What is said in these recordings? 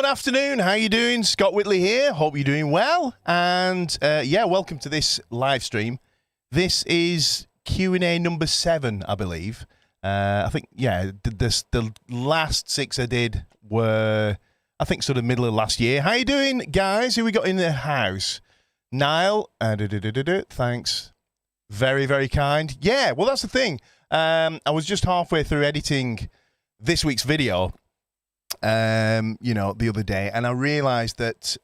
afternoon. How you doing? Scott Whitley here. Hope you're doing well. And yeah, welcome to this live stream. This is Q&A number 7, I believe. I think, yeah, the last 6 I did were, I think, sort of middle of last year. How you doing, guys? Who we got in the house? Niall. Thanks. Very, very kind. Yeah, well, that's the thing. I was just halfway through editing this week's video, you know, the other day, and I realized that,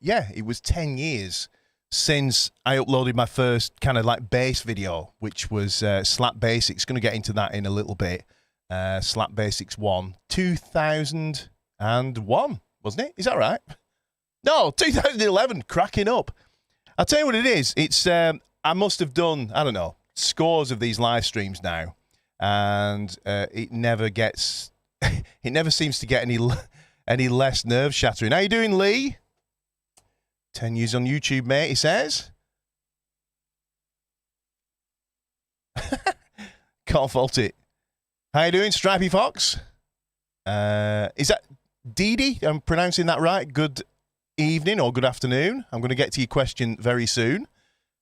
yeah, it was 10 years since I uploaded my first kind of like bass video, which was Slap Basics. Going to get into that in a little bit. Slap Basics 1, 2001, wasn't it? Is that right? No, 2011, cracking up. I'll tell you what it is. It's, I must have done, I don't know, scores of these live streams now, and it never gets, it never seems to get any less nerve shattering. How you doing, Lee? 10 years on YouTube, mate, he says. Can't fault it. How you doing, Stripey Fox? Is that Dee? I'm pronouncing that right. Good evening or good afternoon. I'm going to get to your question very soon.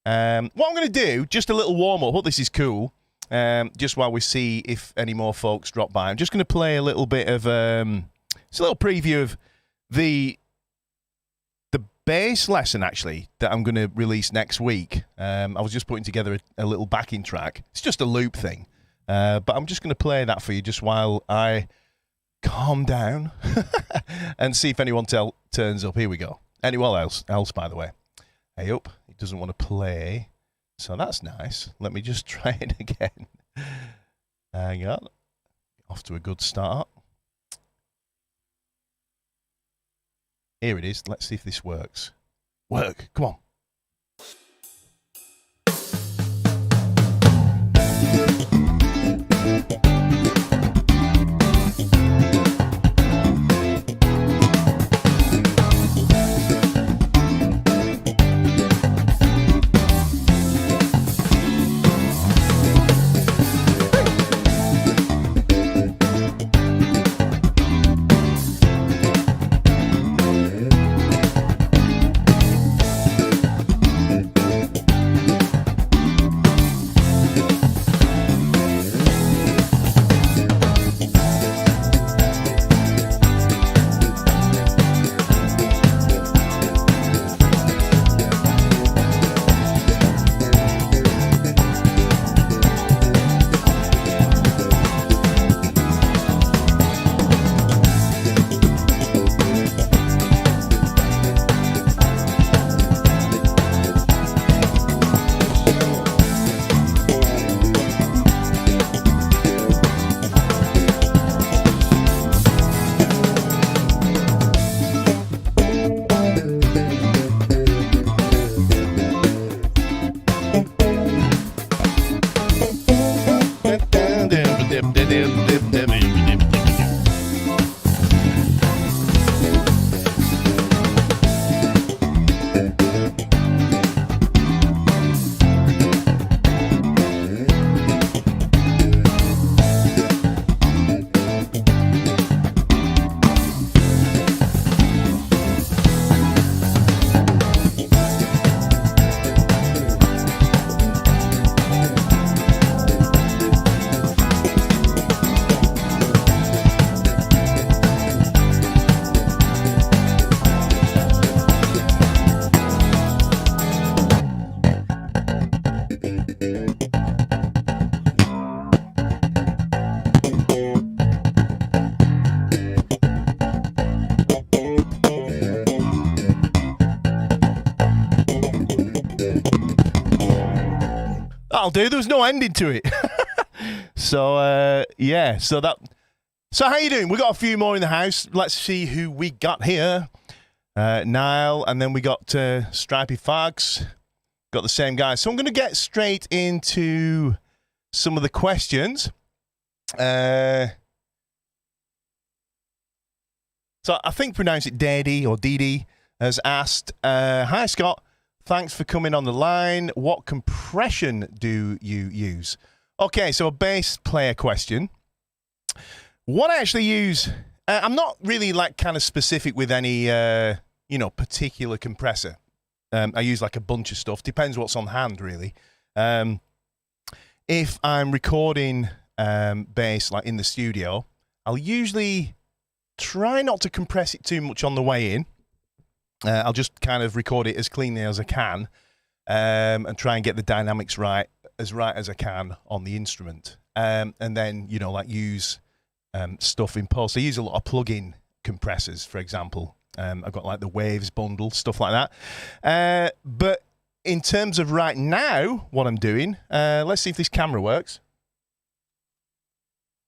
What I'm going to do, just a little warm-up. Hope this is cool. Just while we see if any more folks drop by. I'm just going to play a little bit of, it's a little preview of the bass lesson, actually, that I'm going to release next week. I was just putting together a little backing track. It's just a loop thing. But I'm just going to play that for you just while I calm down and see if anyone turns up. Here we go. Anyone else, by the way. Hey up. It doesn't want to play. So that's nice. Let me just try it again. Hang on. Off to a good start. Here it is. Let's see if this works. Work. Come on. That'll do. There was no ending to it. So, yeah. So how you doing? We got a few more in the house. Let's see who we got here. Niall, and then we got Stripey Fox. Got the same guy. So I'm going to get straight into some of the questions. So I think pronounce it Daddy or Dee has asked, hi Scott, thanks for coming on the line. What compression do you use? Okay, so a bass player question. What I actually use I'm not really like kind of specific with any, you know, particular compressor. I use like a bunch of stuff. Depends what's on hand, really. If I'm recording bass like in the studio, I'll usually try not to compress it too much on the way in. I'll just kind of record it as cleanly as I can, and try and get the dynamics right as I can on the instrument. And then, you know, like use stuff in post. I use a lot of plug-in compressors, for example. I've got like the Waves bundle, stuff like that. But in terms of right now, what I'm doing, let's see if this camera works.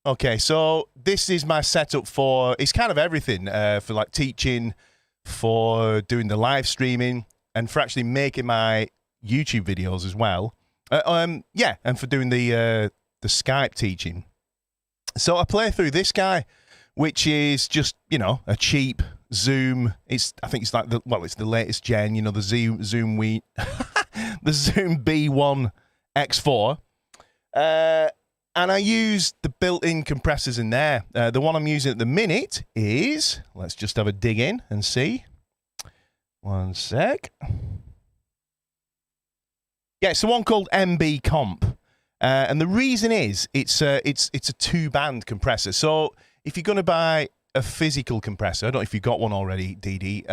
Okay, so this is my setup for, it's kind of everything, for like teaching, for doing the live streaming, and for actually making my YouTube videos as well. Yeah, and for doing the Skype teaching. So I play through this guy, which is just, you know, a cheap Zoom. I think it's like it's the latest gen, you know, the Zoom the Zoom B1 X4. And I use the built-in compressors in there. The one I'm using at the minute is, let's just have a dig in and see. One sec. Yeah, it's the one called MB Comp. And the reason is it's a two-band compressor. So if you're going to buy a physical compressor, I don't know if you've got one already, DD,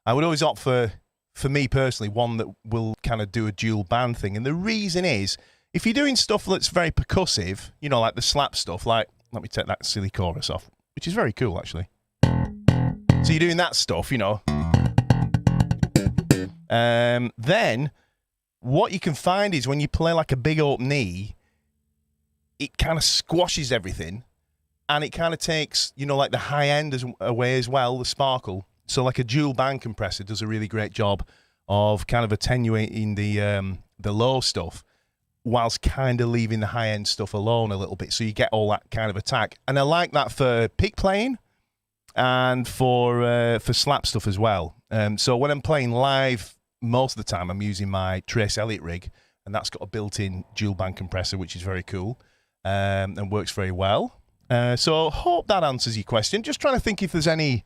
I would always opt for me personally, one that will kind of do a dual band thing. And the reason is, if you're doing stuff that's very percussive, you know, like the slap stuff, like, let me take that silly chorus off, which is very cool, actually. So you're doing that stuff, you know. Then what you can find is when you play like a big open E, it kind of squashes everything, and it kind of takes, you know, like the high end away as well, the sparkle. So like a dual band compressor does a really great job of kind of attenuating the low stuff, whilst kind of leaving the high-end stuff alone a little bit, so you get all that kind of attack. And I like that for pick playing and for slap stuff as well. So when I'm playing live, most of the time I'm using my Trace Elliott rig, and that's got a built-in dual-band compressor, which is very cool, and works very well. So hope that answers your question. Just trying to think if there's any...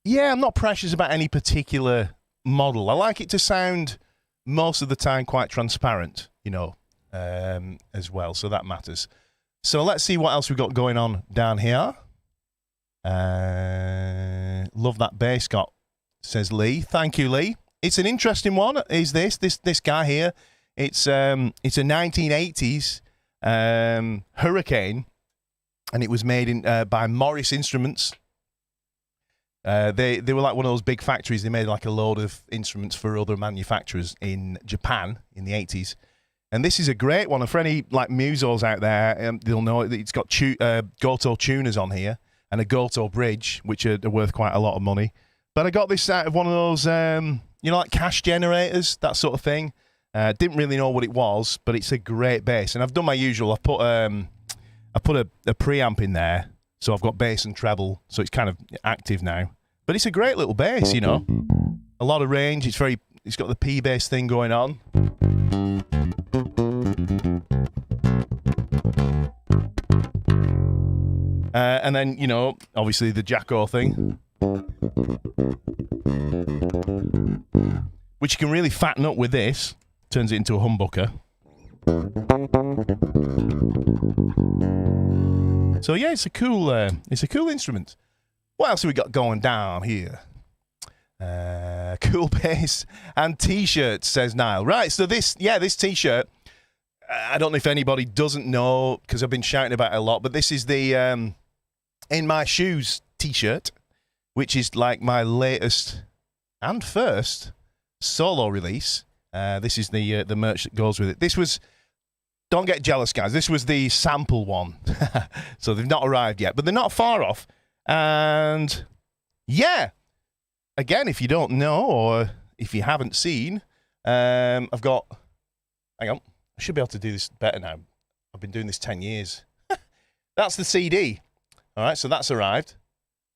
Yeah, I'm not precious about any particular model. I like it to sound... most of the time quite transparent, you know, as well. So that matters. So let's see what else we've got going on down here. Love that bass, Scott, says Lee. Thank you, Lee. It's an interesting one. Is this guy here? It's a 1980s Hurricane, and it was made in by Morris Instruments. They were like one of those big factories. They made like a load of instruments for other manufacturers in Japan in the 80s. And this is a great one. And for any like musos out there, they'll know it's got Goto tuners on here and a Goto bridge, which are worth quite a lot of money. But I got this out of one of those, you know, like cash generators, that sort of thing. Didn't really know what it was, but it's a great bass. And I've done my usual. I've put a preamp in there. So I've got bass and treble, so it's kind of active now. But it's a great little bass, you know. A lot of range. It's got the P bass thing going on. And then, you know, obviously the Jacko thing, which you can really fatten up with this. Turns it into a humbucker. So yeah, it's a cool instrument. What else have we got going down here? Cool bass and t-shirts, says Niall. Right, so this t-shirt, I don't know if anybody doesn't know, because I've been shouting about it a lot, but this is the In My Shoes t-shirt, which is like my latest and first solo release. This is the merch that goes with it. This was... Don't get jealous, guys. This was the sample one. So they've not arrived yet, but they're not far off. And yeah, again, if you don't know or if you haven't seen, I've got... Hang on. I should be able to do this better now. I've been doing this 10 years. That's the CD. All right, so that's arrived.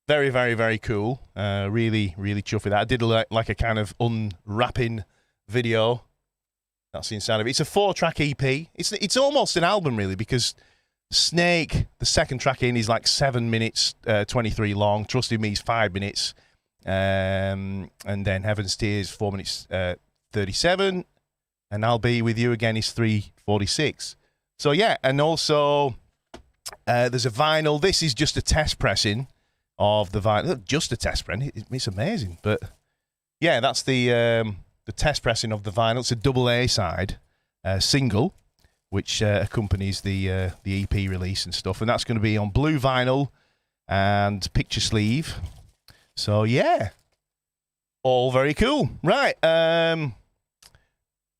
Very, very, very cool. Really, really chuffed with that. I did like a kind of unwrapping video. That's the inside of it. It's a 4-track EP. It's almost an album, really, because Snake, the second track in, is like 7 minutes 23 long. Trusting Me is 5 minutes. And then Heaven's Tears, 4 minutes 37. And I'll Be With You Again is 3:46. So, yeah, and also there's a vinyl. This is just a test pressing of the vinyl. Just a test pressing. It's amazing. But, yeah, that's the test pressing of the vinyl. It's a double A side single, which accompanies the EP release and stuff. And that's going to be on blue vinyl and picture sleeve. So, yeah. All very cool. Right.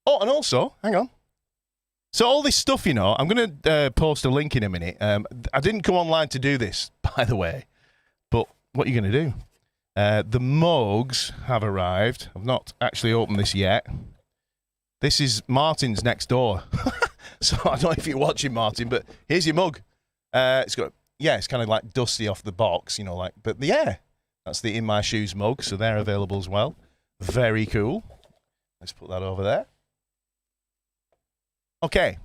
Oh, and also, hang on. So all this stuff, you know, I'm going to post a link in a minute. I didn't come online to do this, by the way. But what are you going to do? The mugs have arrived. I've not actually opened this yet. This is Martin's next door. So I don't know if you're watching, Martin, but here's your mug. It's got, yeah, it's kind of like dusty off the box, you know, like, but yeah, that's the In My Shoes mug. So they're available as well. Very cool. Let's put that over there. Okay.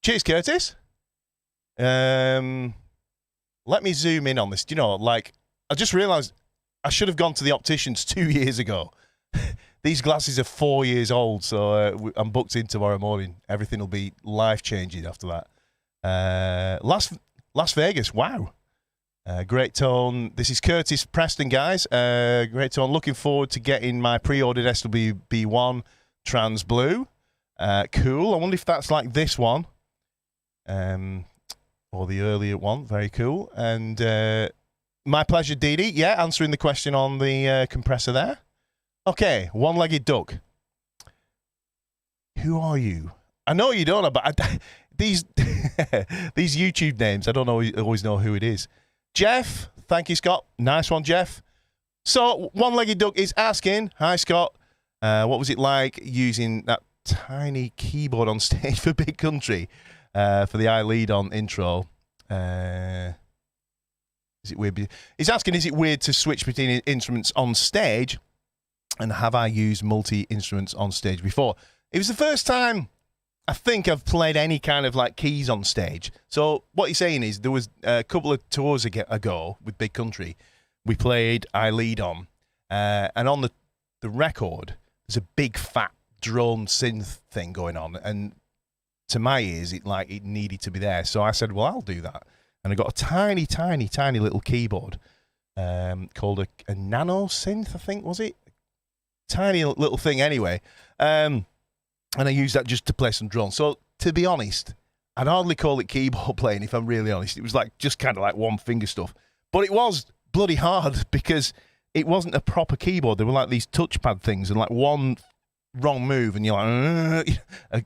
Cheers, Curtis. Let me zoom in on this. Do you know, like, I just realised I should have gone to the opticians 2 years ago. These glasses are 4 years old, so I'm booked in tomorrow morning. Everything will be life-changing after that. Las Vegas, wow. Great Tone. This is Curtis Preston, guys. Great Tone. Looking forward to getting my pre-ordered SWB1 Trans Blue. Cool. I wonder if that's like this one. Or the earlier one. Very cool. And my pleasure, Dee Dee. Yeah, answering the question on the compressor there. Okay, One-Legged Duck. Who are you? I know you don't know, but these these YouTube names, I don't always know who it is. Jeff, thank you, Scott. Nice one, Jeff. So, One-Legged Duck is asking, hi, Scott, what was it like using that tiny keyboard on stage for Big Country for the I Lead On intro? Is it weird? He's asking, is it weird to switch between instruments on stage? And have I used multi-instruments on stage before? It was the first time I think I've played any kind of like keys on stage. So what he's saying is there was a couple of tours ago with Big Country. We played I Lead On. And on the record, there's a big fat drone synth thing going on. And to my ears, it needed to be there. So I said, well, I'll do that. And I got a tiny, tiny, tiny little keyboard called a nano synth, I think, was it? Tiny little thing anyway. And I used that just to play some drums. So, to be honest, I'd hardly call it keyboard playing, if I'm really honest. It was like just kind of like one finger stuff. But it was bloody hard because it wasn't a proper keyboard. There were like these touchpad things and like one wrong move and you're like,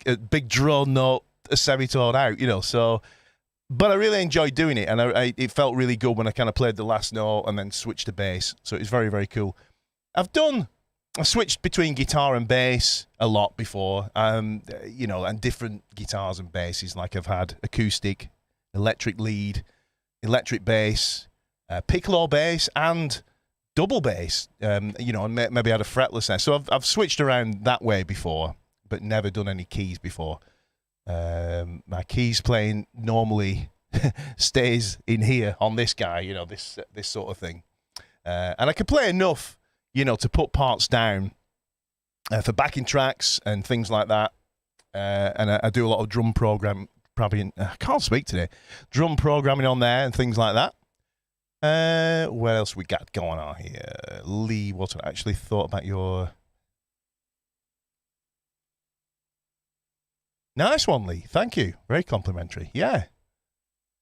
a big drone note, a semitone out, you know. So, but I really enjoyed doing it. And it felt really good when I kind of played the last note and then switched to bass. So it was very, very cool. I switched between guitar and bass a lot before, you know, and different guitars and basses. Like I've had acoustic, electric lead, electric bass, piccolo bass, and double bass. You know, and maybe had a fretless there. So I've switched around that way before, but never done any keys before. My keys playing normally stays in here on this guy. You know, this sort of thing, and I can play enough, you know, to put parts down for backing tracks and things like that. And I do a lot of drum programming. I can't speak today. Drum programming on there and things like that. What else we got going on here? Lee, what I actually thought about your... Nice one, Lee. Thank you. Very complimentary. Yeah.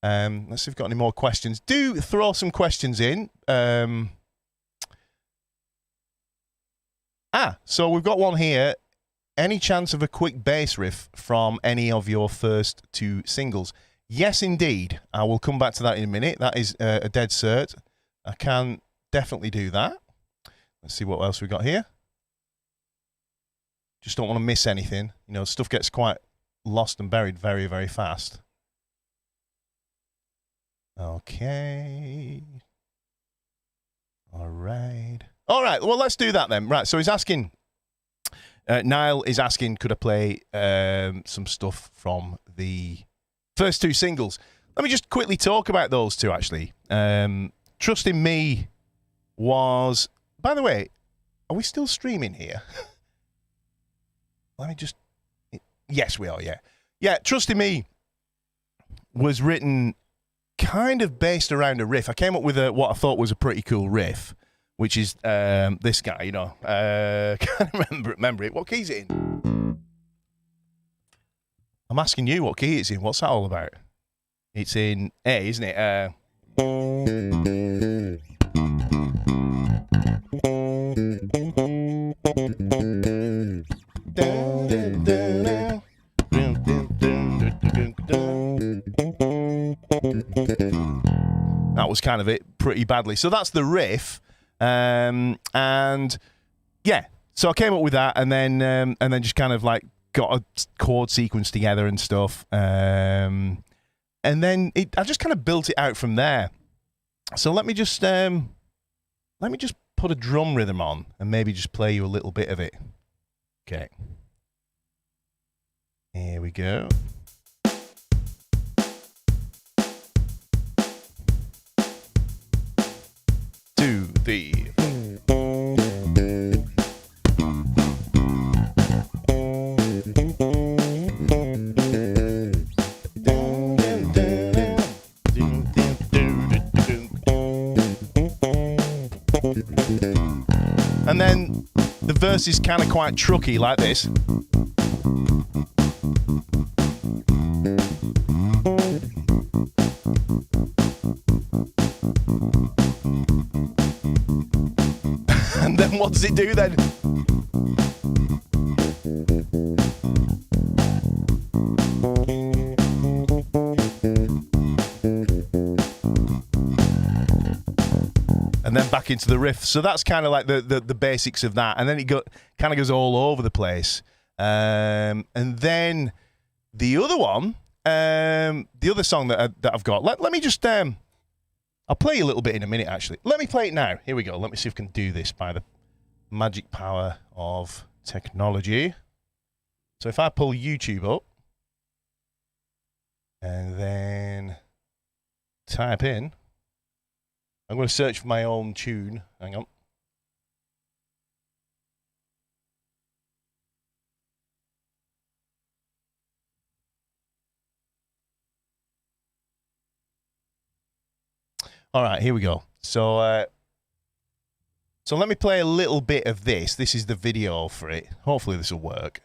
Let's see if we've got any more questions. Do throw some questions in. So we've got one here. Any chance of a quick bass riff from any of your first two singles? Yes, indeed. I will come back to that in a minute. That is a dead cert. I can definitely do that. Let's see what else we've got here. Just don't want to miss anything. You know, stuff gets quite lost and buried very, very fast. Okay. All right. All right, well, let's do that then. Right, so he's asking, Niall is asking, could I play some stuff from the first two singles? Let me just quickly talk about those two, actually. Trust in Me was... By the way, are we still streaming here? Let me just... Yes, we are, yeah. Yeah, Trust in Me was written kind of based around a riff. I came up with what I thought was a pretty cool riff, which is this guy, you know. Can't remember it. What key is it in? I'm asking you what key it's in. What's that all about? It's in A, isn't it? That was kind of it pretty badly. So that's the riff. And yeah, so I came up with that, and then just kind of like got a chord sequence together and stuff. And then I just kind of built it out from there. So let me just put a drum rhythm on and maybe just play you a little bit of it. Okay. Here we go. Two, three. And then the verse is kind of quite trucky like this. And then what does it do then? And then back into the riff. So that's kind of like the basics of that. And then it kind of goes all over the place. And then the other one, the other song that I've got, let me just, I'll play you a little bit in a minute, actually. Let me play it now. Here we go. Let me see if I can do this by the magic power of technology. So if I pull YouTube up and then type in, I'm going to search for my own tune. Hang on. All right, here we go. So let me play a little bit of this. This is the video for it. Hopefully this will work.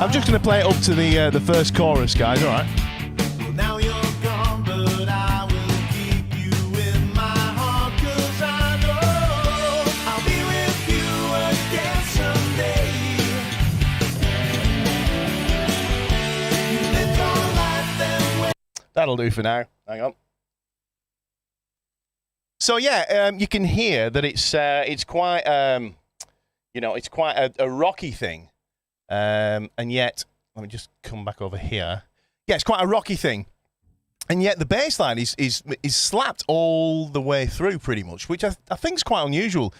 I'm just going to play it up to the first chorus, guys, all right? Well, now you're gone, but I will keep you in my heart, 'cause I know I'll be with you again someday. You lived your life that way. That'll do for now. Hang on. So yeah, you can hear that it's quite you know, it's quite a rocky thing. And yet, let me just come back over here. Yeah, it's quite a rocky thing. And yet the bass line is slapped all the way through pretty much, which I think is quite unusual.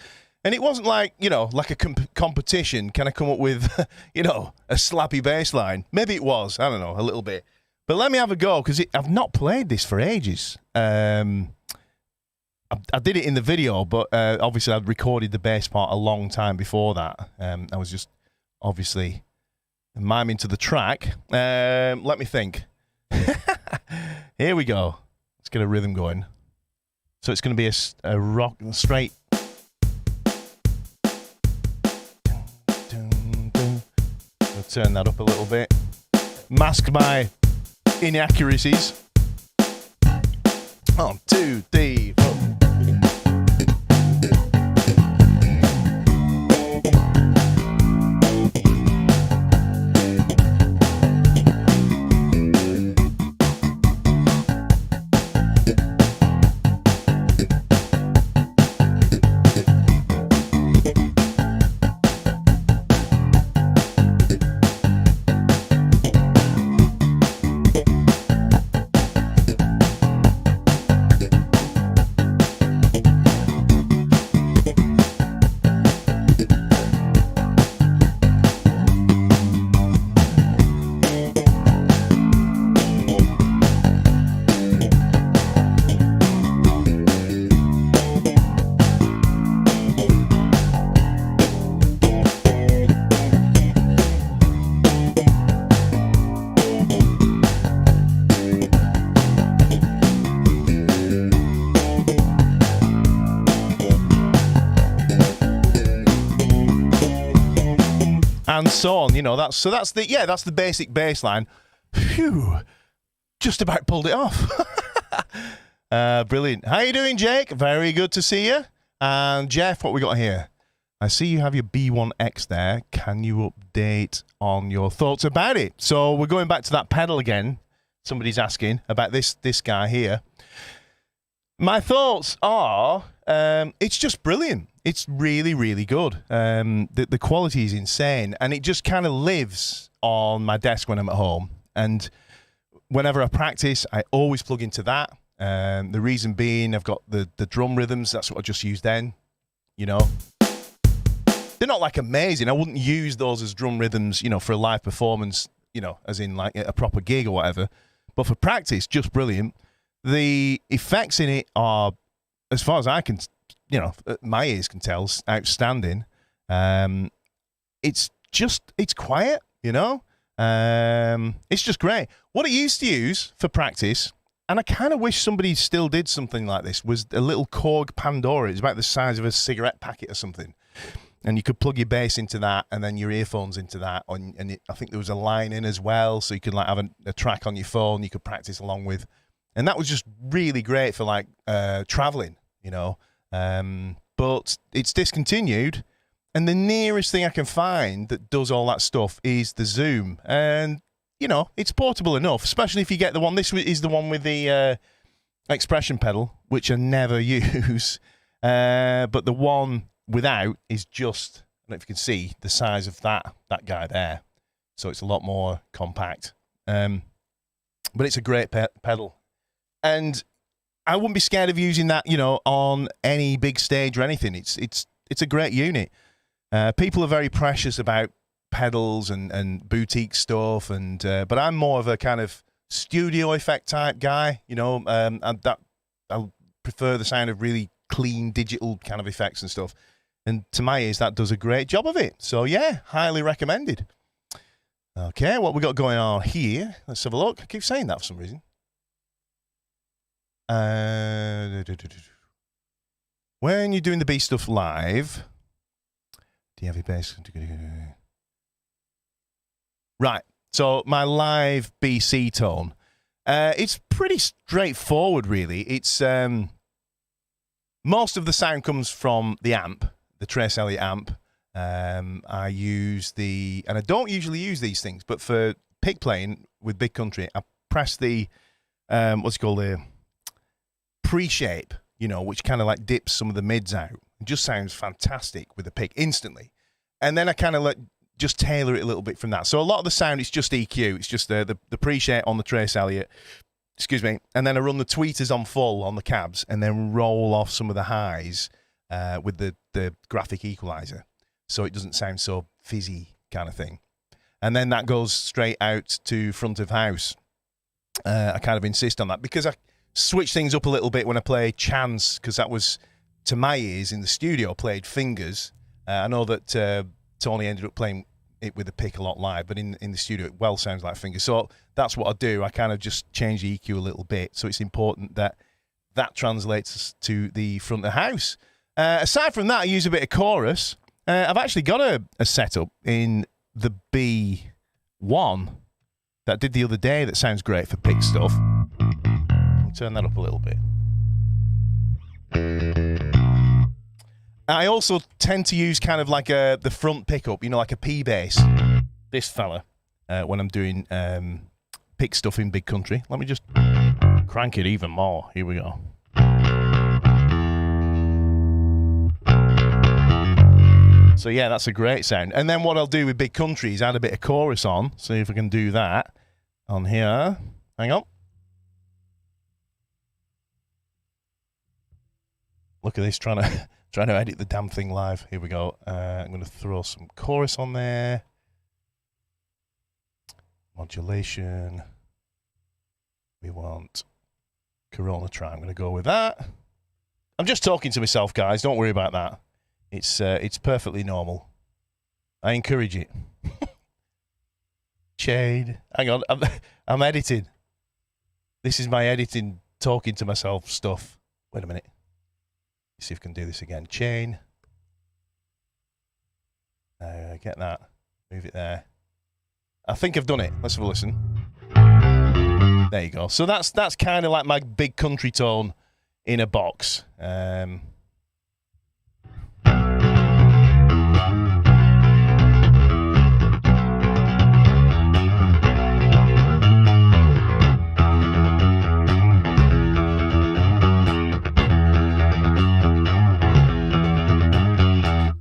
And it wasn't like, you know, like a competition. Can I come up with, you know, a slappy bass line? Maybe it was. I don't know, a little bit. But let me have a go, because I've not played this for ages. I did it in the video, but obviously I'd recorded the bass part a long time before that. I was just... obviously miming to the track. Let me think. Here we go. Let's get a rhythm going. So it's going to be a rock straight. I'll turn that up a little bit. Mask my inaccuracies. 1, 2, 3, 4. and so on. You know, that's the basic baseline. Phew, just about pulled it off. Brilliant. How you doing, Jake? Very good to see you. And Jeff, what we got here? I see you have your B1X there. Can you update on your thoughts about it? So we're going back to that pedal again. Somebody's asking about this guy here. My thoughts are, it's just brilliant. It's really, really good. The quality is insane, and it just kind of lives on my desk when I'm at home. And whenever I practice, I always plug into that. The reason being, I've got the drum rhythms. That's what I just used then, you know. They're not like amazing. I wouldn't use those as drum rhythms, you know, for a live performance, you know, as in like a proper gig or whatever. But for practice, just brilliant. The effects in it are, as far as I can, you know, my ears can tell, outstanding. It's quiet, you know. It's just great. What I used to use for practice, and I kind of wish somebody still did something like this, was a little Korg Pandora. It's about the size of a cigarette packet or something. And you could plug your bass into that and then your earphones into that. I think there was a line in as well, so you could like have a track on your phone you could practice along with. And that was just really great for like traveling, you know. But it's discontinued. And the nearest thing I can find that does all that stuff is the Zoom. And, you know, it's portable enough, especially if you get the one. This is the one with the expression pedal, which I never use. But the one without is just, I don't know if you can see, the size of that guy there. So it's a lot more compact. But it's a great pedal. And I wouldn't be scared of using that, you know, on any big stage or anything. It's a great unit. People are very precious about pedals and boutique stuff, but I'm more of a kind of studio effect type guy, you know, and that I'll prefer the sound of really clean digital kind of effects and stuff. And to my ears, that does a great job of it. So yeah, highly recommended. Okay, what we got going on here? Let's have a look. I keep saying that for some reason. When you're doing the B stuff live, do you have your bass? Right. So my live BC tone, it's pretty straightforward, really. It's most of the sound comes from the amp, the Trace Elliot amp. I use and I don't usually use these things, but for pick playing with Big Country, I press the what's it called, the pre-shape, you know, which kind of like dips some of the mids out. It just sounds fantastic with the pick instantly. And then I kind of just tailor it a little bit from that. So a lot of the sound is just EQ. It's just the pre-shape on the Trace Elliot. Excuse me. And then I run the tweeters on full on the cabs and then roll off some of the highs with the graphic equalizer. So it doesn't sound so fizzy kind of thing. And then that goes straight out to front of house. I kind of insist on that because I switch things up a little bit when I play Chance, because that was, to my ears, in the studio, played fingers. I know that Tony ended up playing it with a pick a lot live, but in the studio it well sounds like fingers. So that's what I do. I kind of just change the EQ a little bit. So it's important that that translates to the front of the house. Aside from that, I use a bit of chorus. I've actually got a setup in the B1 that I did the other day that sounds great for pick stuff. I'll turn that up a little bit. I also tend to use kind of like the front pickup, you know, like a P bass. This fella, when I'm doing pick stuff in Big Country. Let me just crank it even more. Here we go. So yeah, that's a great sound. And then what I'll do with Big Country is add a bit of chorus on. See if I can do that on here. Hang on. Look at this, trying to edit the damn thing live. Here we go. I'm going to throw some chorus on there. Modulation. We want Corona Tri. I'm going to go with that. I'm just talking to myself, guys. Don't worry about that. It's perfectly normal. I encourage it. Shade. Hang on. I'm editing. This is my editing, talking to myself stuff. Wait a minute. See if I can do this again. Chain. Get that. Move it there. I think I've done it. Let's have a listen. There you go. So that's kind of like my big country tone in a box.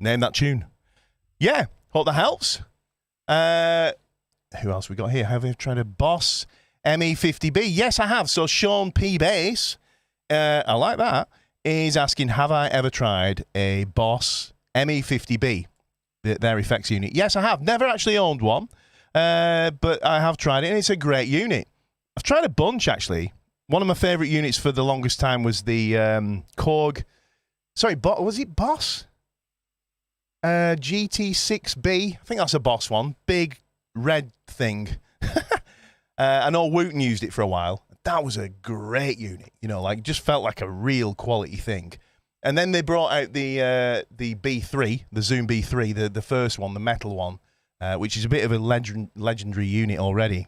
Name that tune. Yeah, hope that helps. Who else we got here? Have we tried a Boss ME50B? Yes, I have. So Sean P. Bass, I like that, is asking, have I ever tried a Boss ME50B, their effects unit? Yes, I have. Never actually owned one, but I have tried it, and it's a great unit. I've tried a bunch, actually. One of my favourite units for the longest time was the Korg. Sorry, was it Boss? GT6B, I think that's a Boss one. Big red thing. I know Wooten used it for a while. That was a great unit. You know, like just felt like a real quality thing. And then they brought out the B3, the Zoom B3, the first one, the metal one, which is a bit of a legendary unit already.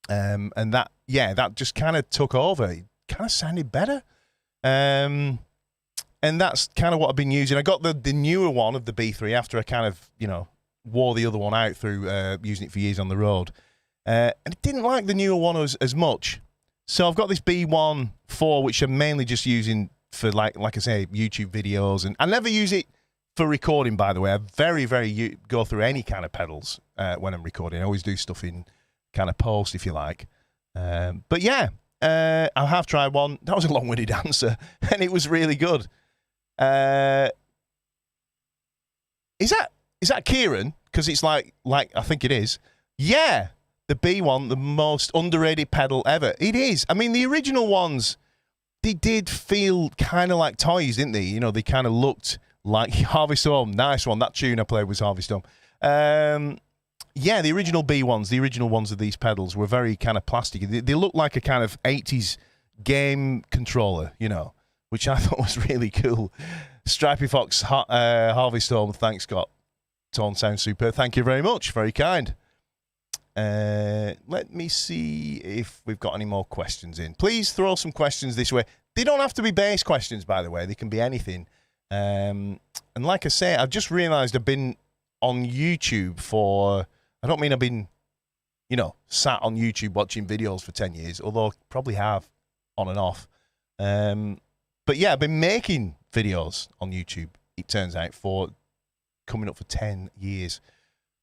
And that just kind of took over. It kind of sounded better. And that's kind of what I've been using. I got the newer one of the B3 after I kind of, wore the other one out through using it for years on the road. And I didn't like the newer one as much. So I've got this B1-4, which I'm mainly just using for, like I say, YouTube videos. And I never use it for recording, by the way. I very, very go through any kind of pedals when I'm recording. I always do stuff in kind of post, if you like. But yeah, I have tried one. That was a long-winded answer, and it was really good. Is that Kieran? Because it's like I think it is. Yeah, the B1, the most underrated pedal ever. It is. I mean, the original ones, they did feel kind of like toys, didn't they? They kind of looked like Harvest Home. Nice one. That tune I played was Harvest Home. Yeah, the original B1s, the original ones of these pedals were very kind of plastic. They looked like a kind of 80s game controller, which I thought was really cool. Stripey Fox, Harvest Home, thanks, Scott. Tone sounds super. Thank you very much. Very kind. Let me see if we've got any more questions in. Please throw some questions this way. They don't have to be bass questions, by the way. They can be anything. And like I say, I've just realised I've been on YouTube for... I don't mean I've been, sat on YouTube watching videos for 10 years, although I probably have on and off. But yeah, I've been making videos on YouTube, it turns out, for coming up for 10 years.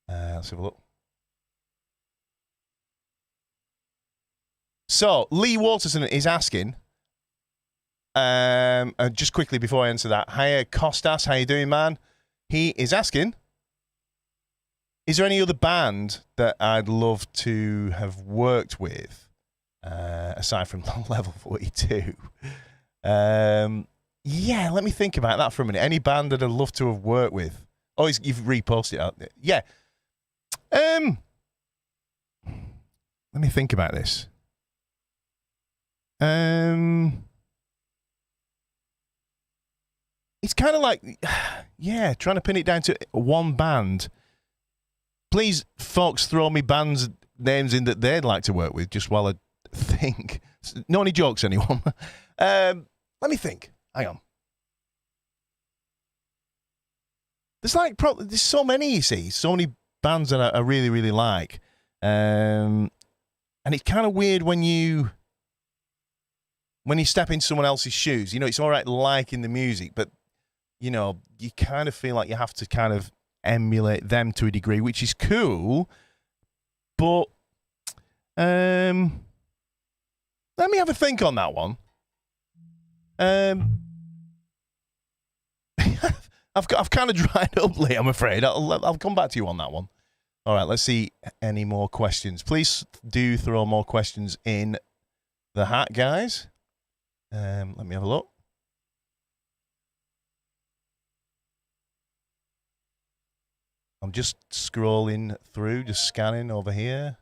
Let's have a look. So, Lee Waterson is asking, just quickly before I answer that, hiya Costas, how you doing, man? He is asking, is there any other band that I'd love to have worked with, aside from Level 42? Yeah, let me think about that for a minute. Any band that I'd love to have worked with? Oh, you've reposted it out there. Yeah. Let me think about this. It's kind of like, yeah, trying to pin it down to one band. Please, folks, throw me bands names in that they'd like to work with, just while I think. No any jokes, anyone? Let me think. Hang on. There's so many, you see, so many bands that I really, really like. And it's kind of weird when you step in someone else's shoes. It's all right liking the music, but, you kind of feel like you have to kind of emulate them to a degree, which is cool. But let me have a think on that one. I've kind of dried up late, I'm afraid. I'll come back to you on that one. All right, let's see any more questions. Please do throw more questions in the hat, guys. Let me have a look. I'm just scrolling through, just scanning over here.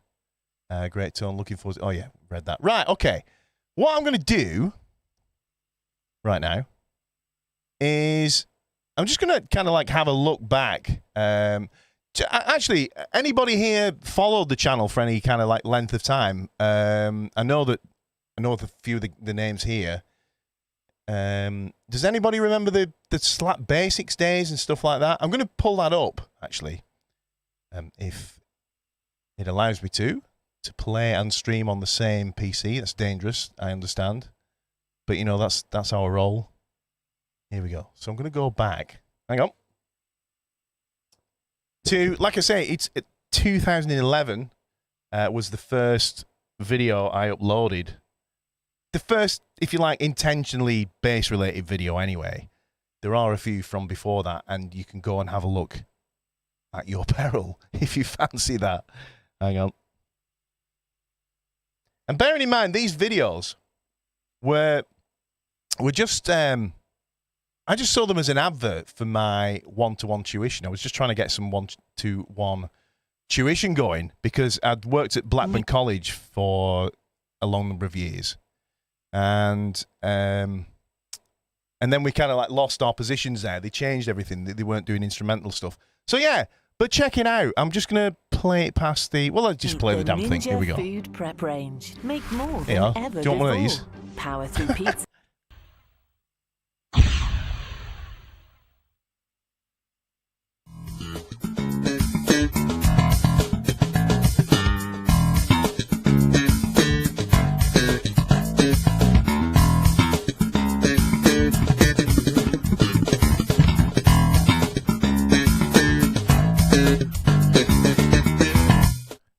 Great tone, looking forward to... Oh, yeah, read that. Right, okay. What I'm going to do right now is I'm just going to kind of like have a look back. Actually, anybody here followed the channel for any kind of like length of time? I know a few of the names here. Does anybody remember the Slap Basics days and stuff like that? I'm going to pull that up actually, if it allows me to play and stream on the same PC. That's dangerous, I understand, but you know that's our role. Here we go. So I'm going to go back. Hang on. To, like I say, it's 2011 was the first video I uploaded. The first, if you like, intentionally bass-related video anyway. There are a few from before that, and you can go and have a look at your peril if you fancy that. Hang on. And bearing in mind, these videos were just... I just saw them as an advert for my one-to-one tuition. I was just trying to get some one-to-one tuition going because I'd worked at Blackburn College for a long number of years. And then we kind of like lost our positions there. They changed everything. They weren't doing instrumental stuff. So yeah, but check it out. I'm just going to play it past the... Well, I'll just play the damn thing. Here we go. Food prep range. Make more than Yeah. ever Do you want one of before. these? Power through pizza.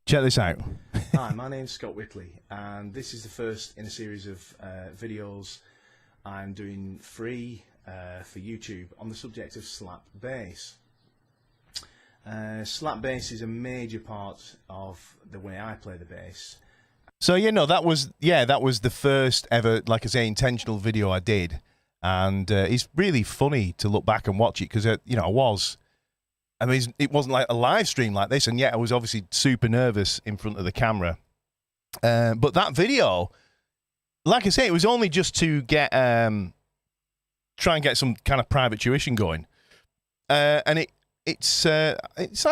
Check this out. Hi, my name's Scott Whitley, and this is the first in a series of videos I'm doing free for YouTube on the subject of slap bass. Slap bass is a major part of the way I play the bass. So you know that was the first ever, like I say, intentional video I did, and it's really funny to look back and watch it because you know I mean, it wasn't like a live stream like this, and yet I was obviously super nervous in front of the camera. But that video, like I say, it was only just to get try and get some kind of private tuition going, and it's had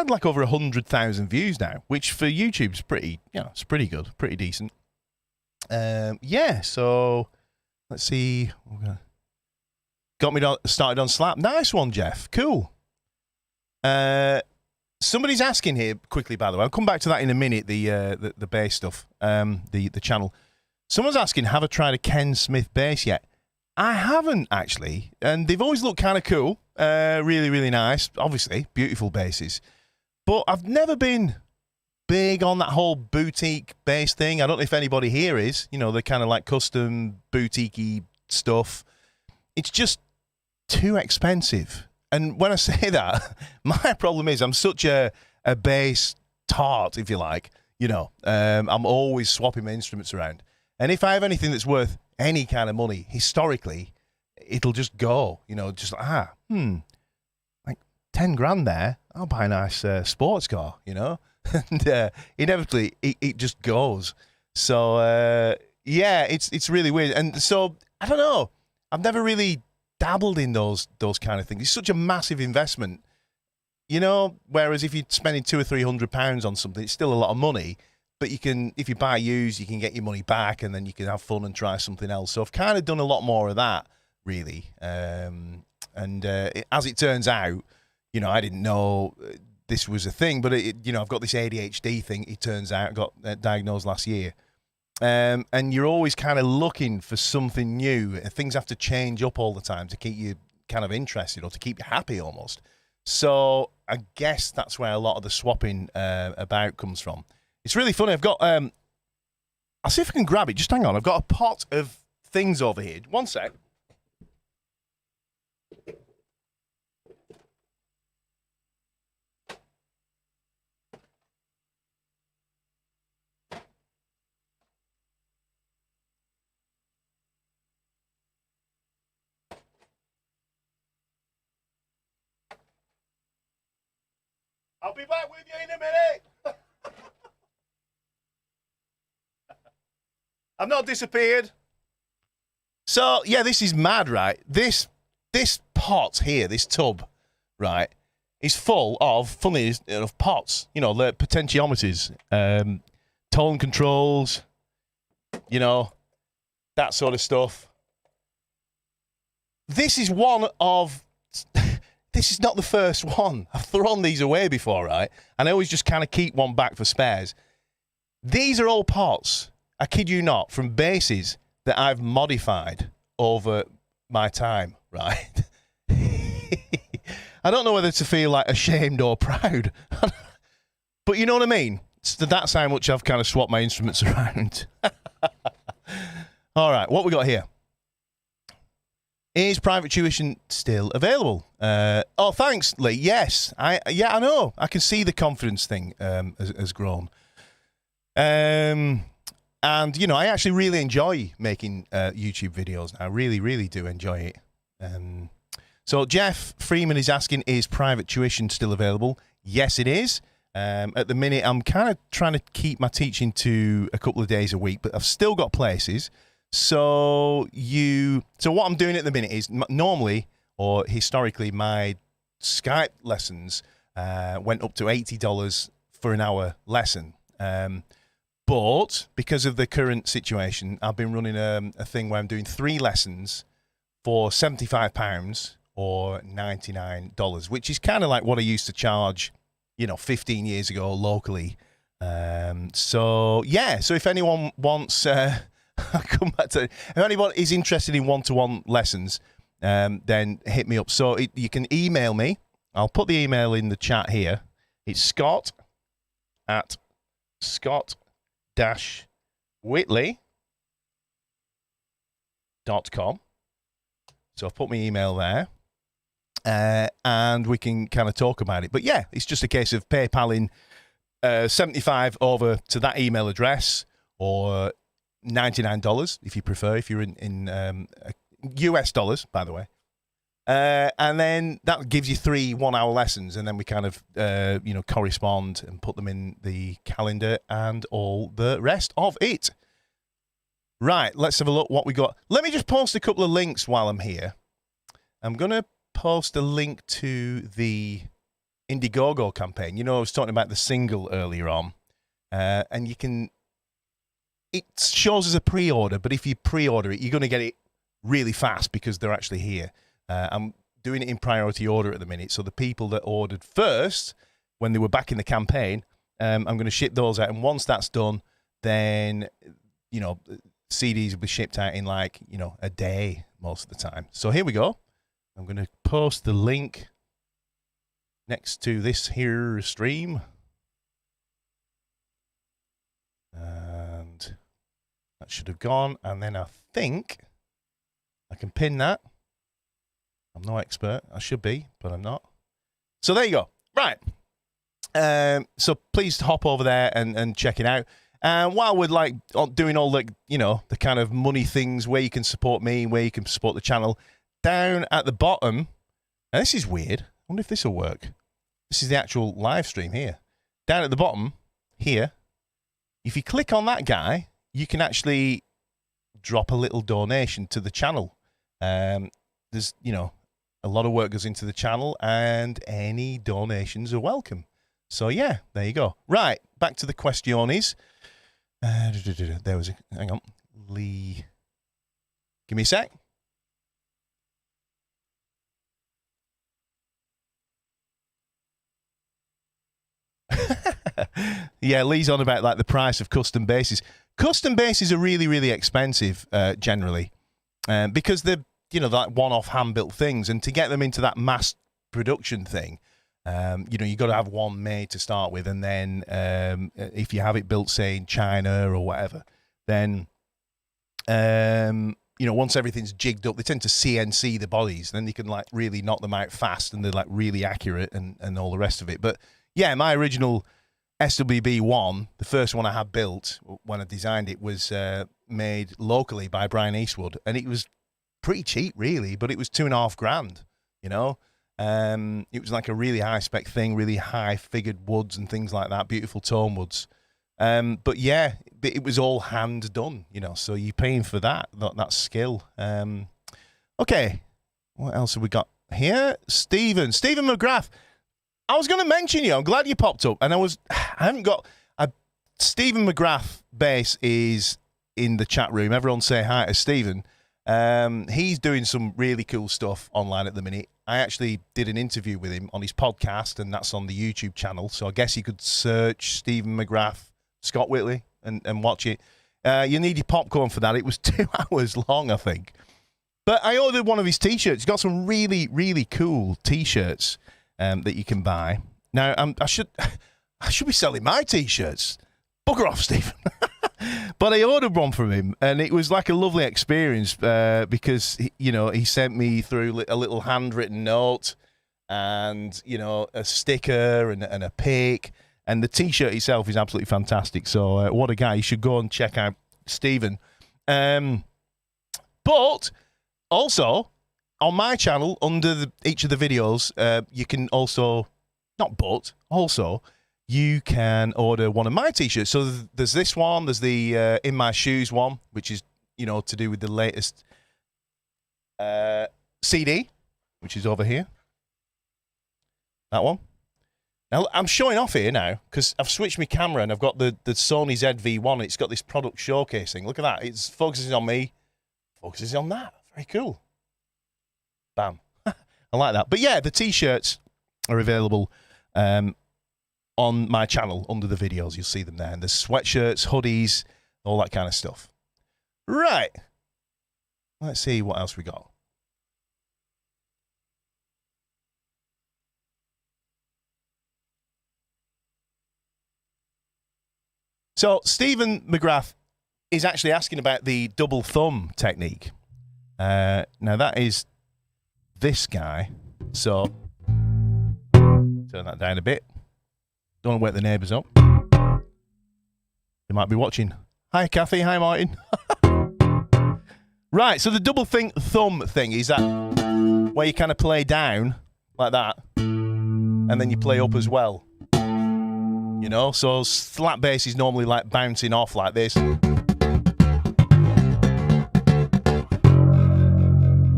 like over 100,000 views now, which for YouTube's pretty, you know, it's pretty good, pretty decent. Yeah, so let's see, got me started on Slap. Nice one, Jeff. Cool. Somebody's asking here quickly, by the way. I'll come back to that in a minute. The bass stuff, the channel. Someone's asking, have I tried a Ken Smith bass yet? I haven't actually, and they've always looked kind of cool. Really, really nice. Obviously, beautiful basses, but I've never been big on that whole boutique bass thing. I don't know if anybody here is. You know, the kind of like custom boutique-y stuff. It's just too expensive. And when I say that, my problem is I'm such a bass tart, if you like. You know, I'm always swapping my instruments around. And if I have anything that's worth any kind of money, historically, it'll just go. You know, just like 10 grand there, I'll buy a nice sports car, you know. And inevitably, it just goes. So, yeah, it's really weird. And so, I don't know. I've never really dabbled in those kind of things. It's such a massive investment, you know. Whereas if you're spending £200 or £300 on something, it's still a lot of money. But you can, if you buy used, you can get your money back, and then you can have fun and try something else. So I've kind of done a lot more of that, really. As it turns out, you know, I didn't know this was a thing, but you know, I've got this ADHD thing. It turns out I got diagnosed last year. And you're always kind of looking for something new. Things have to change up all the time to keep you kind of interested or to keep you happy almost. So I guess that's where a lot of the swapping about comes from. It's really funny. I've got, I'll see if I can grab it. Just hang on. I've got a pot of things over here. One sec. I'll be back with you in a minute. I've not disappeared. So, yeah, this is mad, right? This pot here, this tub, right, is full of, funny enough, pots. You know, the potentiometers, tone controls, you know, that sort of stuff. This is one of... This is not the first one. I've thrown these away before, right? And I always just kind of keep one back for spares. These are all pots, I kid you not, from bases that I've modified over my time, right? I don't know whether to feel like ashamed or proud. But you know what I mean? That's how much I've kind of swapped my instruments around. All right, what we got here? Is private tuition still available? Oh, thanks, Lee. Yes, I know. I can see the confidence thing has grown. And, you know, I actually really enjoy making YouTube videos. I really, really do enjoy it. So Jeff Freeman is asking, is private tuition still available? Yes, it is. At the minute, I'm kind of trying to keep my teaching to a couple of days a week, but I've still got places. So what I'm doing at the minute is normally or historically my Skype lessons went up to $80 for an hour lesson. But because of the current situation, I've been running a thing where I'm doing 3 lessons for £75 or $99, which is kind of like what I used to charge, you know, 15 years ago locally. So if anyone wants... I'll come back to it. If anyone is interested in one-to-one lessons, then hit me up. So you can email me. I'll put the email in the chat here. It's scott@scott-whitley.com. So I've put my email there. And we can kind of talk about it. But yeah, it's just a case of PayPaling 75 over to that email address, or $99 if you prefer, if you're in US dollars, by the way. And then that gives you 3 one-hour lessons, and then we kind of correspond and put them in the calendar and all the rest of it. Right, let's have a look what we got. Let me just post a couple of links while I'm here. I'm going to post a link to the Indiegogo campaign. You know, I was talking about the single earlier on, and you can... It shows as a pre-order, but if you pre-order it, you're going to get it really fast because they're actually here. I'm doing it in priority order at the minute, so the people that ordered first, when they were back in the campaign, I'm going to ship those out. And once that's done, then, you know, CDs will be shipped out in like, you know, a day most of the time. So here we go. I'm going to post the link next to this here stream. And that should have gone. And then I think I can pin that. I'm no expert. I should be, but I'm not. So there you go. Right. So please hop over there and check it out. And while we're like doing all the, you know, the kind of money things where you can support me, where you can support the channel, down at the bottom, and this is weird. I wonder if this will work. This is the actual live stream here. Down at the bottom here, if you click on that guy, you can actually drop a little donation to the channel. There's, you know, a lot of work goes into the channel, and any donations are welcome. So yeah, there you go. Right, back to the questiones. There was a, hang on, Lee. Give me a sec. Yeah, Lee's on about like the price of custom basses. Custom basses are really, really expensive generally, because they're, you know, like one-off hand-built things, and to get them into that mass production thing, you know, you got to have one made to start with, and then if you have it built, say in China or whatever, then you know, once everything's jigged up, they tend to CNC the bodies, then you can like really knock them out fast, and they're like really accurate and all the rest of it. But yeah, my original SWB1, the first one I had built when I designed it, was made locally by Brian Eastwood, and it was pretty cheap, really, but it was $2,500, you know. It was like a really high spec thing, really high figured woods and things like that, beautiful tone woods. But yeah, it was all hand done, you know, so you're paying for that skill. Okay, what else have we got here? Stephen McGrath. I was going to mention you. I'm glad you popped up. And I haven't got... Stephen McGrath Bass is in the chat room. Everyone say hi to Stephen. He's doing some really cool stuff online at the minute. I actually did an interview with him on his podcast, and that's on the YouTube channel. So I guess you could search Stephen McGrath, Scott Whitley, and watch it. You need your popcorn for that. It was 2 hours long, I think. But I ordered one of his T-shirts. He's got some really, really cool T-shirts that you can buy. Now, I should be selling my T-shirts. Bugger off, Stephen. But I ordered one from him, and it was like a lovely experience because, he sent me through a little handwritten note and, a sticker and a pic. And the T-shirt itself is absolutely fantastic. So what a guy. You should go and check out Stephen. But also, on my channel, under each of the videos, you can also, you can order one of my T-shirts. So there's this one, there's the In My Shoes one, which is, to do with the latest CD, which is over here. That one. Now, I'm showing off here now because I've switched my camera and I've got the Sony ZV-1. It's got this product showcase thing. Look at that. It focuses on me, focuses on that. Very cool. Bam. I like that. But yeah, the T-shirts are available on my channel under the videos. You'll see them there. And there's sweatshirts, hoodies, all that kind of stuff. Right. Let's see what else we got. So Stephen McGrath is actually asking about the double thumb technique. Now that is this guy. So turn that down a bit. Don't want to wake the neighbours up. They might be watching. Hi, Kathy. Hi, Martin. Right, so the double thumb thing is that where you kind of play down like that, and then you play up as well. So slap bass is normally like bouncing off like this.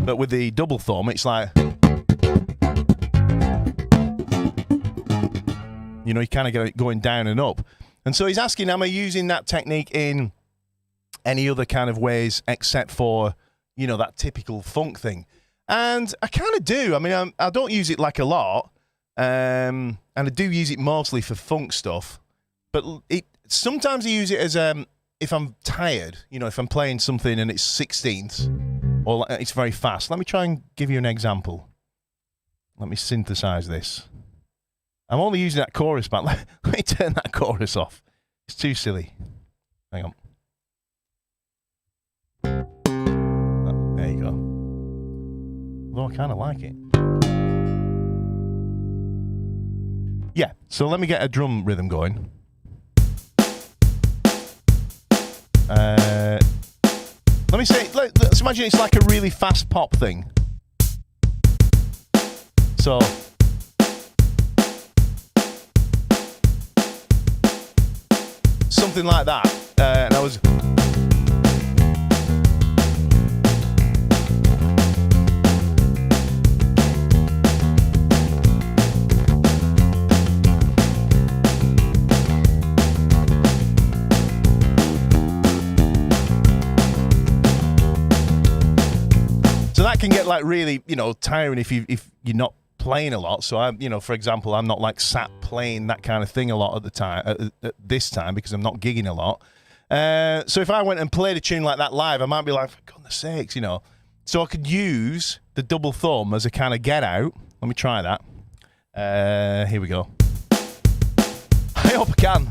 But with the double thumb, it's like... you kind of get it going down and up. And so he's asking, am I using that technique in any other kind of ways except for, that typical funk thing? And I kind of do. I mean, I don't use it like a lot. And I do use it mostly for funk stuff. But sometimes I use it as if I'm tired, if I'm playing something and it's 16ths or it's very fast. Let me try and give you an example. Let me synthesize this. I'm only using that chorus, but let me turn that chorus off. It's too silly. Hang on. Oh, there you go. Although I kind of like it. Yeah, so let me get a drum rhythm going. Let me say, let's imagine it's like a really fast pop thing. So... something like that. And I was... So that can get like really, tiring if you're not playing a lot. So I'm, for example, I'm not like sat playing that kind of thing a lot at the time at this time because I'm not gigging a lot. So if I went and played a tune like that live, I might be like, for goodness sakes, So I could use the double thumb as a kind of get out. Let me try that. Here we go. I hope I can.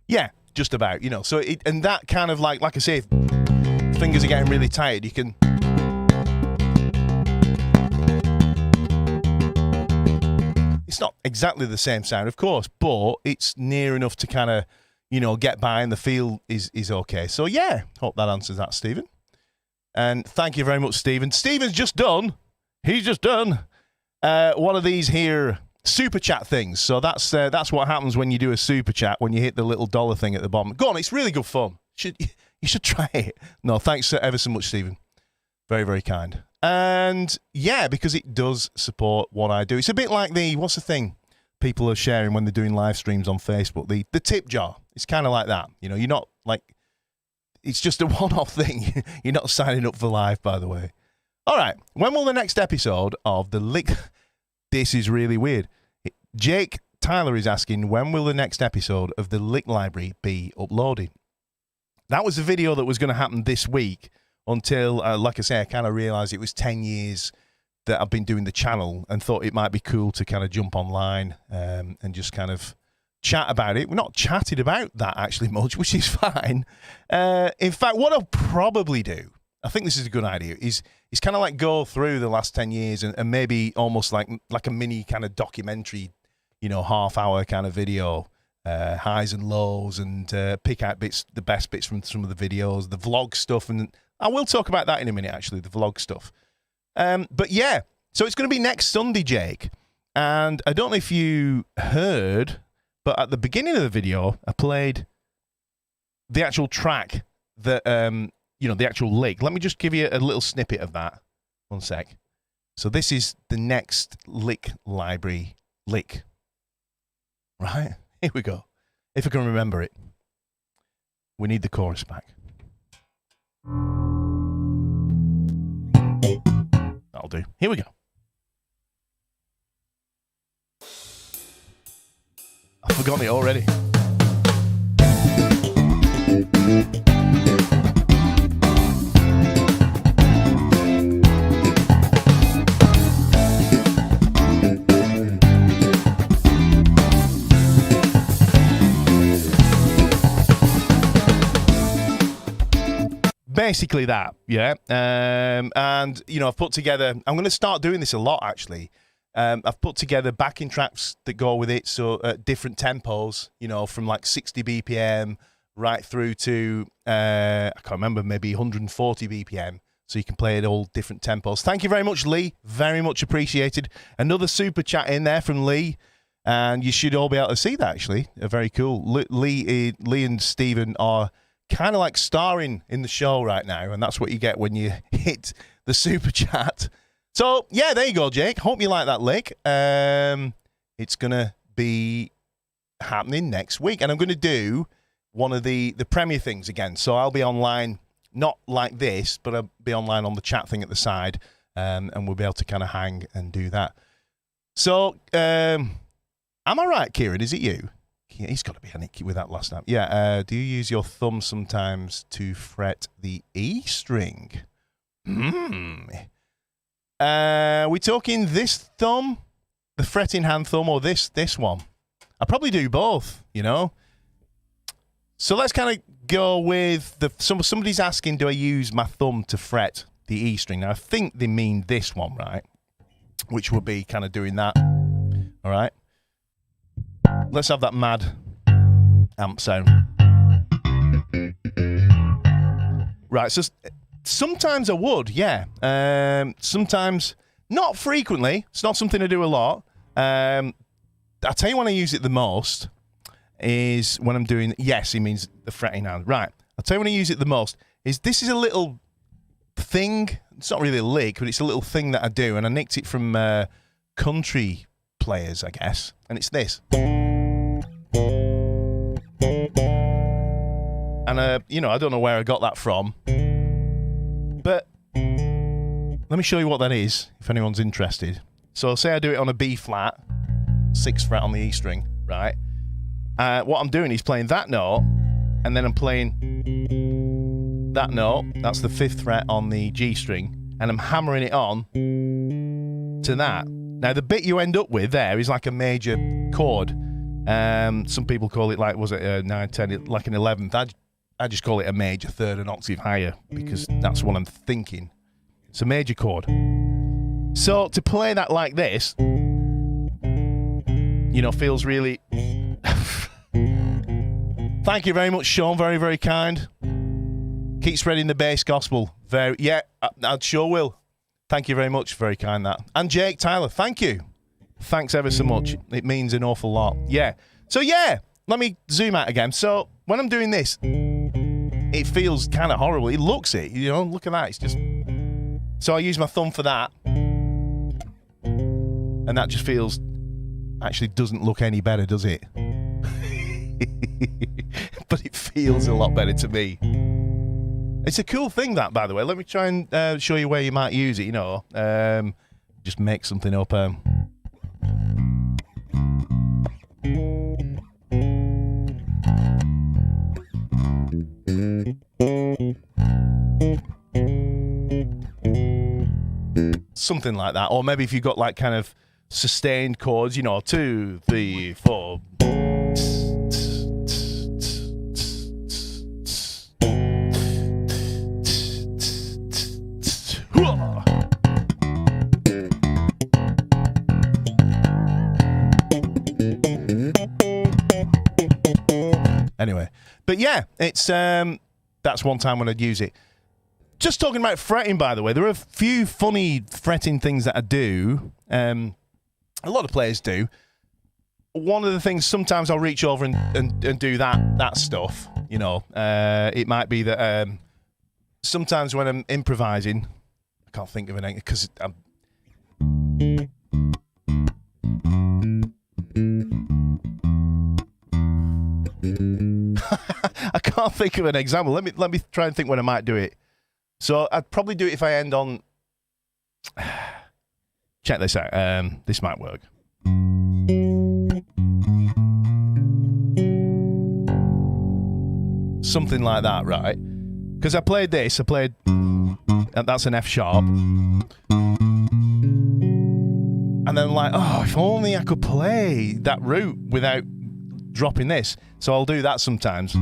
Yeah, just about, So and that kind of like I say, if fingers are getting really tired, you can. It's not exactly the same sound, of course, but it's near enough to kind of, get by, and the feel is okay. So yeah, hope that answers that, Stephen. And thank you very much, Stephen. Stephen's just done. He's just done one of these here super chat things. So that's what happens when you do a super chat, when you hit the little dollar thing at the bottom. Go on, it's really good fun. You should try it. No, thanks ever so much, Stephen. Very, very kind. And yeah, because it does support what I do. It's a bit like what's the thing people are sharing when they're doing live streams on Facebook? The tip jar. It's kind of like that. You know, you're not like, it's just a one-off thing. You're not signing up for live, by the way. All right. When will the next episode of the Lick... This is really weird. Jake Tyler is asking, when will the next episode of the Lick Library be uploaded? That was a video that was going to happen this week until, like I say, I kind of realised it was 10 years that I've been doing the channel and thought it might be cool to kind of jump online and just kind of chat about it. We're not chatted about that actually much, which is fine. In fact, what I'll probably do, I think this is a good idea, is kind of like go through the last 10 years and maybe almost like a mini kind of documentary, you know, half-hour kind of video, highs and lows, and pick out the best bits from some of the videos, the vlog stuff, and I will talk about that in a minute, actually, the vlog stuff. But yeah, so it's going to be next Sunday, Jake, and I don't know if you heard, but at the beginning of the video, I played the actual track that, you know, the actual lick. Let me just give you a little snippet of that. One sec. So this is the next Lick Library lick. Right? Here we go. If I can remember it. We need the chorus back. That'll do. Here we go. I've forgotten it already. Basically that, yeah. And, you know, I've put together, I'm going to start doing this a lot, actually. I've put together backing tracks that go with it, so at different tempos, you know, from like 60 BPM right through to, I can't remember, maybe 140 BPM, so you can play at all different tempos. Thank you very much, Lee. Very much appreciated. Another super chat in there from Lee, and you should all be able to see that, actually. Very cool. Lee and Stephen are kind of like starring in the show right now, and that's what you get when you hit the super chat. So yeah, there you go, Jake. Hope you like that lick. It's gonna be happening next week, and I'm gonna do one of the premiere things again. So I'll be online, not like this, but I'll be online on the chat thing at the side, and we'll be able to kind of hang and do that. So am I right, Kieran? Is it you? He's got to be Nicky with that last name. Yeah. Do you use your thumb sometimes to fret the E string? We talking this thumb, the fretting hand thumb, or this one? I probably do both, you know. So let's kind of go with somebody's asking, do I use my thumb to fret the E string? Now I think they mean this one, right? Which would be kind of doing that. All right. Let's have that mad amp sound. Right, so sometimes I would, yeah. Sometimes, not frequently. It's not something I do a lot. I'll tell you when I use it the most is when I'm doing, yes, he means the fretting hand. Right, I'll tell you when I use it the most is this is a little thing. It's not really a lick, but it's a little thing that I do, and I nicked it from country players, I guess, and it's this. And, you know, I don't know where I got that from, but let me show you what that is, if anyone's interested. So say I do it on a B flat, 6th fret on the E string, right? What I'm doing is playing that note, and then I'm playing that note, that's the 5th fret on the G string, and I'm hammering it on to that. Now, the bit you end up with there is like a major chord. Some people call it like, was it a 9, 10, like an 11th? I just call it a major third, an octave higher, because that's what I'm thinking. It's a major chord. So to play that like this, you know, feels really... Thank you very much, Sean. Very, very kind. Keep spreading the bass gospel. Very, yeah, I sure will. Thank you very much. Very kind, that. And Jake Tyler, thank you. Thanks ever so much. It means an awful lot. Yeah. So, yeah, let me zoom out again. So, when I'm doing this, it feels kind of horrible. It looks it, you know, look at that. It's just... So, I use my thumb for that. And that just feels... Actually doesn't look any better, does it? But it feels a lot better to me. It's a cool thing, that, by the way. Let me try and show you where you might use it, you know. Just make something up. Something like that. Or maybe if you've got, like, kind of sustained chords, you know, 2, 3, 4... Anyway, but yeah, it's that's one time when I'd use it. Just talking about fretting, by the way, there are a few funny fretting things that I do. A lot of players do. One of the things, sometimes I'll reach over and do that stuff. You know, it might be that sometimes when I'm improvising, I can't think of an name because I'm. I can't think of an example. Let me try and think when I might do it. So I'd probably do it if I end on. Check this out. This might work. Something like that, right? Because I played this. That's an F sharp. And then like, oh, if only I could play that route without dropping this. So I'll do that sometimes.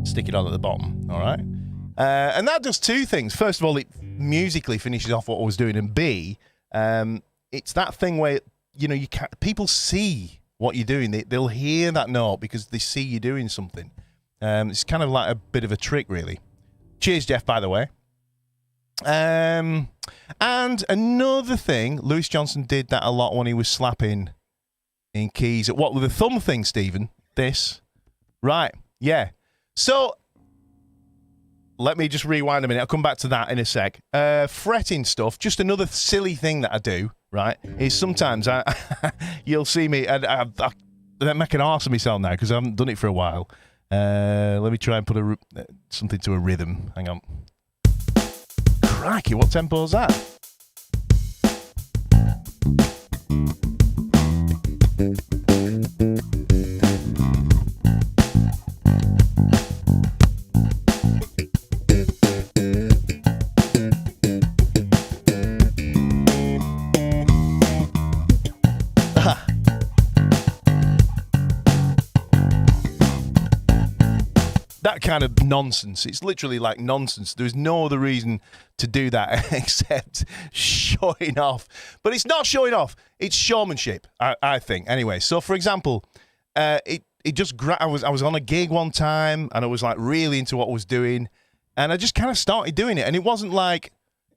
Stick it on at the bottom, all right? And that does two things. First of all, it musically finishes off what I was doing, and B, it's that thing where, you know, people see what you're doing. They'll hear that note because they see you doing something. It's kind of like a bit of a trick, really. Cheers, Jeff, by the way. And another thing, Lewis Johnson did that a lot when he was slapping in keys. What with the thumb thing, Stephen? This. Right. Yeah. So, let me just rewind a minute. I'll come back to that in a sec. Fretting stuff, just another silly thing that I do, right, is sometimes you'll see me, and I'm making an arse of myself now because I haven't done it for a while. Let me try and put something to a rhythm. Hang on. Crikey, what tempo is that? That kind of nonsense. It's literally like nonsense. There's no other reason to do that except showing off. But it's not showing off. It's showmanship, I think. Anyway, so for example, it just I was on a gig one time and I was like really into what I was doing, and I just kind of started doing it. And it wasn't like,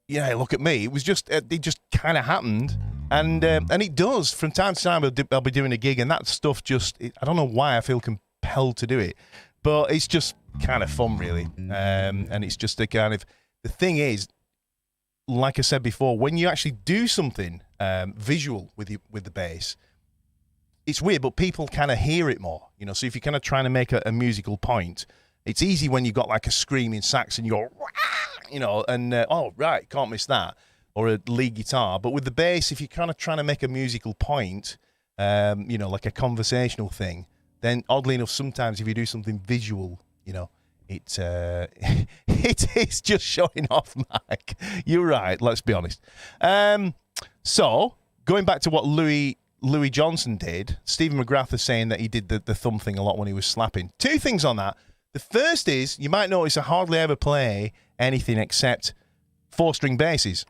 yeah, look at me. It was just it just kind of happened, and it does from time to time. I'll be doing a gig, and that stuff just I don't know why I feel compelled to do it. But it's just kind of fun, really. And it's just a kind of... The thing is, like I said before, when you actually do something visual with the bass, it's weird, but people kind of hear it more. You know, so if you're kind of trying to make a musical point, it's easy when you've got like a screaming sax and you're, you know, and, oh, right, can't miss that. Or a lead guitar. But with the bass, if you're kind of trying to make a musical point, you know, like a conversational thing, then oddly enough, sometimes if you do something visual, you know, it is just showing off, Mike. You're right, let's be honest. So, going back to what Louis Johnson did, Stephen McGrath is saying that he did the thumb thing a lot when he was slapping. Two things on that. The first is, you might notice I hardly ever play anything except 4-string basses.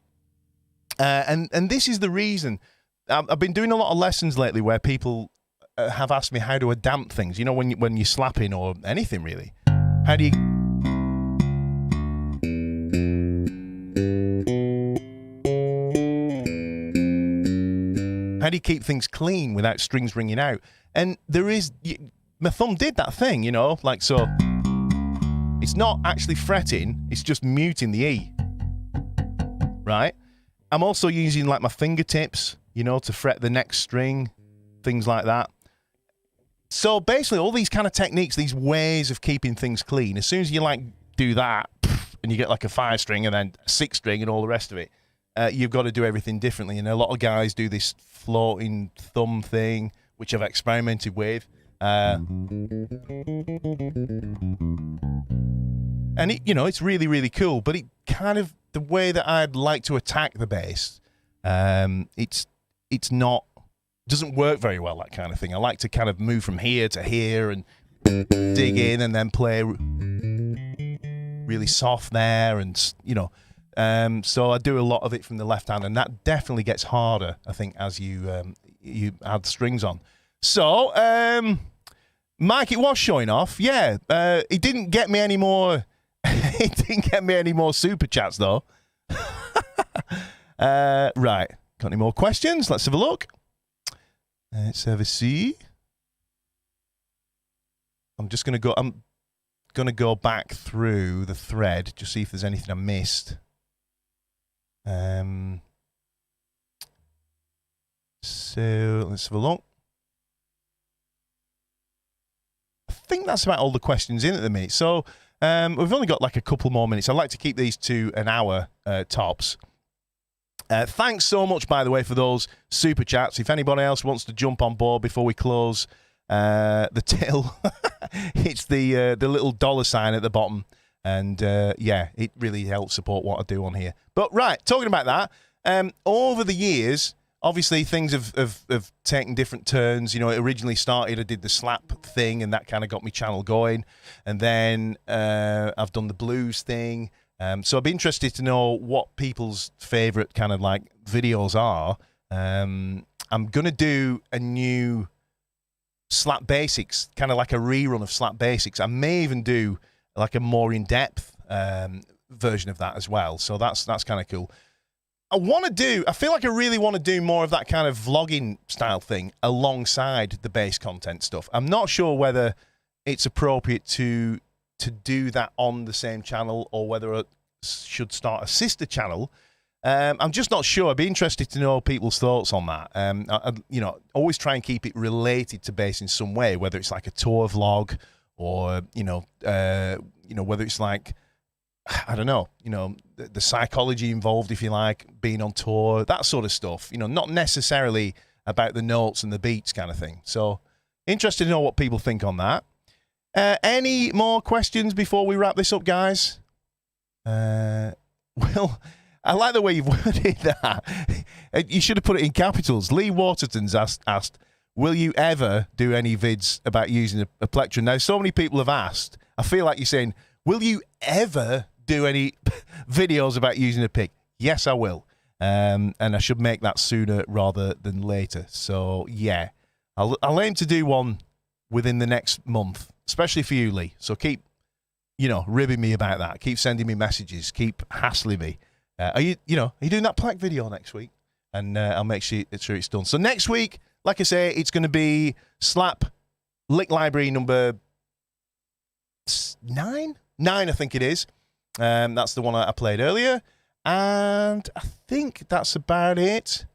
And this is the reason. I've been doing a lot of lessons lately where people have asked me how do I damp things. You know, when you're slapping or anything really. How do you keep things clean without strings ringing out? And my thumb did that thing, you know, like so. It's not actually fretting, it's just muting the E, right? I'm also using like my fingertips, you know, to fret the next string, things like that. So basically all these kind of techniques, these ways of keeping things clean, as soon as you like do that and you get like a 5 string and then a 6 string and all the rest of it, you've got to do everything differently. And a lot of guys do this floating thumb thing, which I've experimented with. And it, you know, it's really, really cool, but it kind of, the way that I'd like to attack the bass, it's not, doesn't work very well, that kind of thing. I like to kind of move from here to here and dig in and then play really soft there, and, you know, so I do a lot of it from the left hand, and that definitely gets harder, I think, as you add strings on. So, Mike, it was showing off. Yeah, it didn't get me any more. It didn't get me any more super chats though. Right, got any more questions? Let's have a look. Let's have a see. I'm gonna go back through the thread to see if there's anything I missed. So let's have a look. I think that's about all the questions in at the minute. So we've only got like a couple more minutes. I'd like to keep these to an hour tops. Thanks so much, by the way, for those super chats. If anybody else wants to jump on board before we close the till, it's the little $sign at the bottom. And yeah, it really helps support what I do on here. But right, talking about that, over the years, obviously things have taken different turns. You know, it originally started, I did the slap thing, and that kind of got me channel going. And then I've done the blues thing. So I'd be interested to know what people's favorite kind of like videos are. I'm going to do a new slap basics, kind of like a rerun of slap basics. I may even do like a more in-depth version of that as well. So that's kind of cool. I feel like I really want to do more of that kind of vlogging style thing alongside the bass content stuff. I'm not sure whether it's appropriate to do that on the same channel or whether I should start a sister channel. I'm just not sure. I'd be interested to know people's thoughts on that. You know, always try and keep it related to bass in some way, whether it's like a tour vlog or, you know, whether it's like, I don't know, you know, the psychology involved, if you like, being on tour, that sort of stuff, you know, not necessarily about the notes and the beats kind of thing. So interested to know what people think on that. Any more questions before we wrap this up, guys? Well, I like the way you've worded that. You should have put it in capitals. Lee Waterton's asked, will you ever do any vids about using a plectrum? Now, so many people have asked. I feel like you're saying, will you ever do any videos about using a pick? Yes, I will. And I should make that sooner rather than later. So, yeah, I'll aim to do one within the next month, especially for you, Lee. So keep, you know, ribbing me about that. Keep sending me messages. Keep hassling me. Are you doing that plaque video next week? And I'll make sure it's done. So next week, like I say, it's going to be Slap Lick Library number 9, I think it is. That's the one I played earlier. And I think that's about it.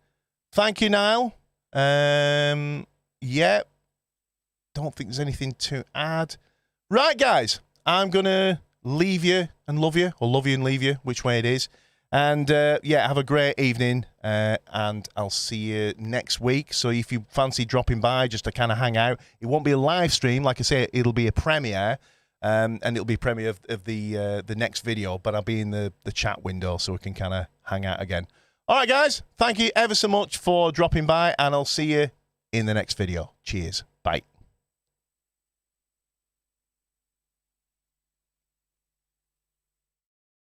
Thank you, Niall. Yeah. Don't think there's anything to add. Right, guys. I'm going to leave you and love you, or love you and leave you, which way it is. And, yeah, have a great evening, and I'll see you next week. So if you fancy dropping by just to kind of hang out, it won't be a live stream. Like I say, it'll be a premiere, and it'll be a premiere of the next video, but I'll be in the chat window so we can kind of hang out again. All right, guys, thank you ever so much for dropping by, and I'll see you in the next video. Cheers. Bye.